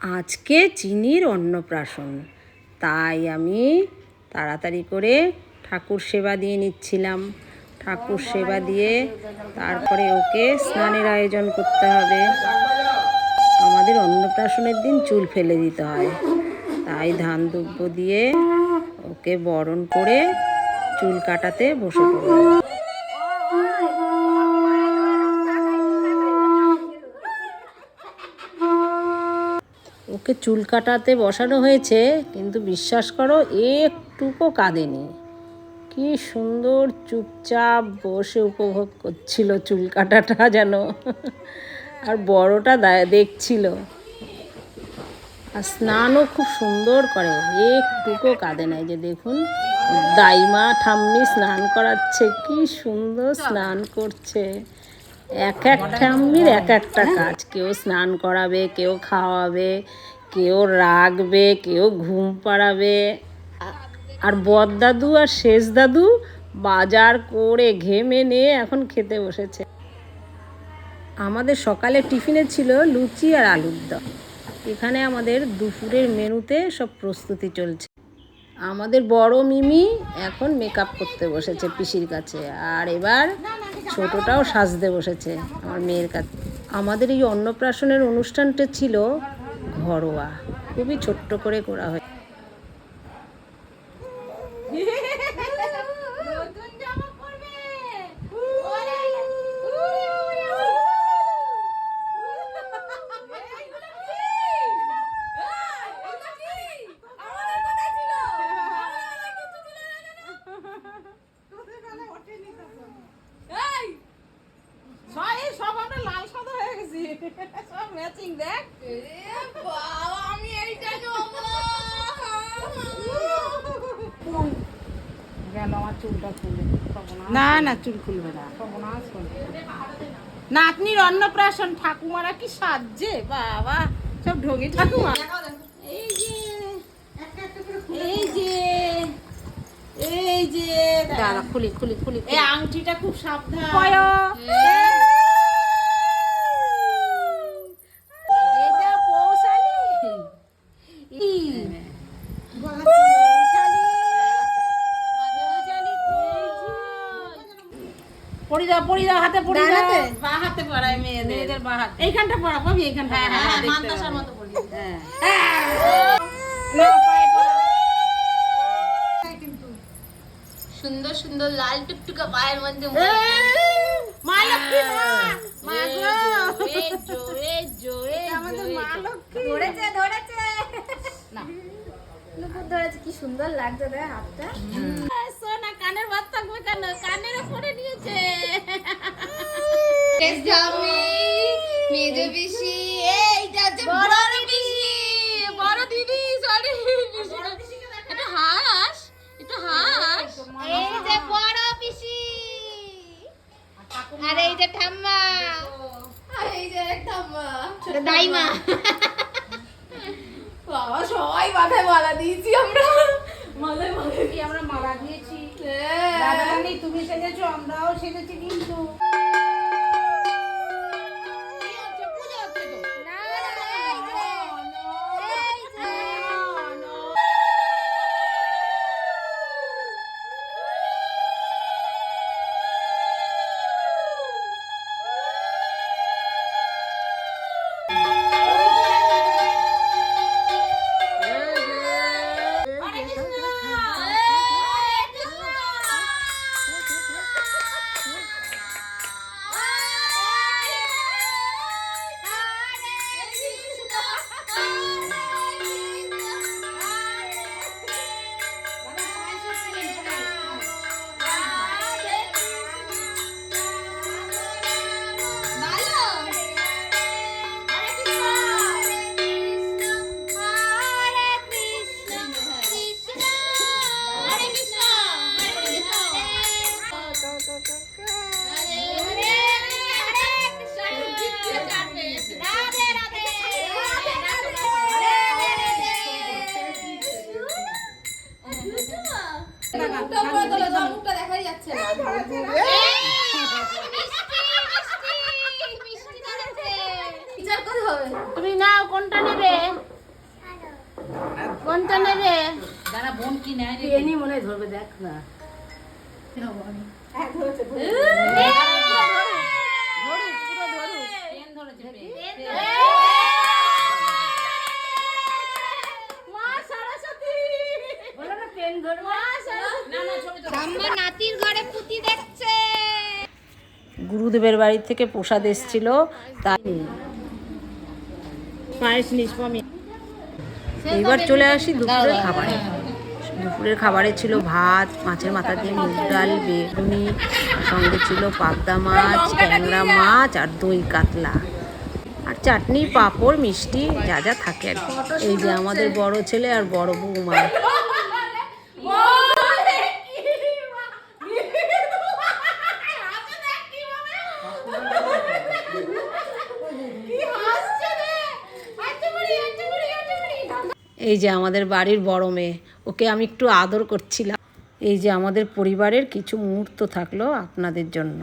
আজকে চিনির অন্নপ্রাশন, তাই আমি তাড়াতাড়ি করে ঠাকুর সেবা দিয়ে নিচ্ছিলাম। ঠাকুর সেবা দিয়ে তারপরে ওকে স্নানের আয়োজন করতে হবে। আমাদের অন্নপ্রাশনের দিন চুল ফেলে দিতে হয়, তাই ধান দুব্য দিয়ে ওকে বরণ করে চুল কাটাতে বসে পড়লাম। ওকে চুল কাটাতে বসানো হয়েছে, কিন্তু বিশ্বাস করো একটুকু কাঁদেনি। কি সুন্দর চুপচাপ বসে উপভোগ করছিল চুল কাটাটা যেন, আর বড়টা দেখছিল। আর স্নানও খুব সুন্দর করে, একটুকু কাঁদে নাই। যে দেখুন, দাইমা ঠাম্মি স্নান করাচ্ছে, কি সুন্দর স্নান করছে। এক এক ঠাম্মির এক একটা কাজ, কেউ স্নান করাবে, কেউ খাওয়াবে, কেউ রাখবে, কেউ ঘুম পাড়াবে। আর বড় দাদু আর শেষ দাদু বাজার করে ঘেমে নিয়ে এখন খেতে বসেছে। আমাদের সকালে টিফিনে ছিল লুচি আর আলুর দম। এখানে আমাদের দুপুরের মেনুতে সব প্রস্তুতি চলছে। আমাদের বড় মিমি এখন মেকআপ করতে বসেছে পিসির কাছে, আর এবার ছোটটাও সাজতে বসেছে আমার মেয়ের কাছে। আমাদের এই অন্নপ্রাশনের অনুষ্ঠানটা ছিল ঘরোয়া, খুবই ছোট্ট করে করা হয়। সব আমরা লাল সাদা হয়ে গেছি, সব ম্যাচিং। দেখ বাবা, আমি এইটা নেবো। গেল আমার চুলটা খুলে। না না, চুল খুলবে না। নাতনির অন্নপ্রাশন, ঠাকুমারা কি সাজছে বাবা, সব ঢঙ্গি ঠাকুমা। এই যে এই যে এই যে দাঁড়া, খুলি খুলি খুলি। এই আংটিটা খুব সাবধান। পড়ি দাও, পড়ি দাও, হাতে পড়ি দাও। বা হাতে পড়ায় মেয়েদের, বা হাতে। এইখানটা পড়া পাবি, এইখানটা। হ্যাঁ, মানতাসার মতো পড়ি। হ্যাঁ, না পায়ে পড়া। সুন্দর সুন্দর লাল টুকটুকা পায়ের মধ্যে মা লক্ষ্মী, মা গো, আমাদের মা লক্ষ্মী ধরেছে না নুপুর ধরেছে। কি সুন্দর লাগছে দেখ হাতটা। সোনা কানের ভাত থাকবে কেন, কানের পরে নিয়েছে। মেজো পিসি, এইটা হচ্ছে বড় পিসি, বড় দিদি। সরি, একটু হাস, একটু হাস। এই যে বড় পিসি, আর এই যে ঠাম্মা, আর এই যে ঠাম্মা দাইমা। বাবা, সবাই মাথায় মালা দিয়েছি আমরা। আমরা মালা দিয়েছি। দাদারানি তুমি সেজেছো, আমরাও সেজেছি কিন্তু। তুমি নাও, কোনটা নেবে? কোনটা নেবে? দাঁড়া বোন কি নেয় রে? এনি মনে হয় ধরবে, দেখ না। পেন ধরেছে পেন। না না ছবি তো ঠাম্মা নাতির ঘরে পুঁতি দেখছে। গুরুদেবের বাড়ি থেকে প্রসাদ এসেছিল, তাই পায়েস নিষ্পমি। এইবার চলে আসি দুপুরের খাবারে। দুপুরের খাবারে ছিল ভাত, মাছের মাথা দিয়ে মুগ ডাল, বেগুনি, সঙ্গে ছিল পাবদা মাছ, ট্যাংরা মাছ আর দই কাতলা, আর চাটনি, পাঁপড়, মিষ্টি, যা যা থাকে আর কি। এই যে আমাদের বড় ছেলে আর বড় বৌমা। এই যে আমাদের বাড়ির বড় মেয়ে, ওকে আমি একটু আদর করছিলাম। এই যে আমাদের পরিবারের কিছু মুহূর্ত থাকলো আপনাদের জন্য।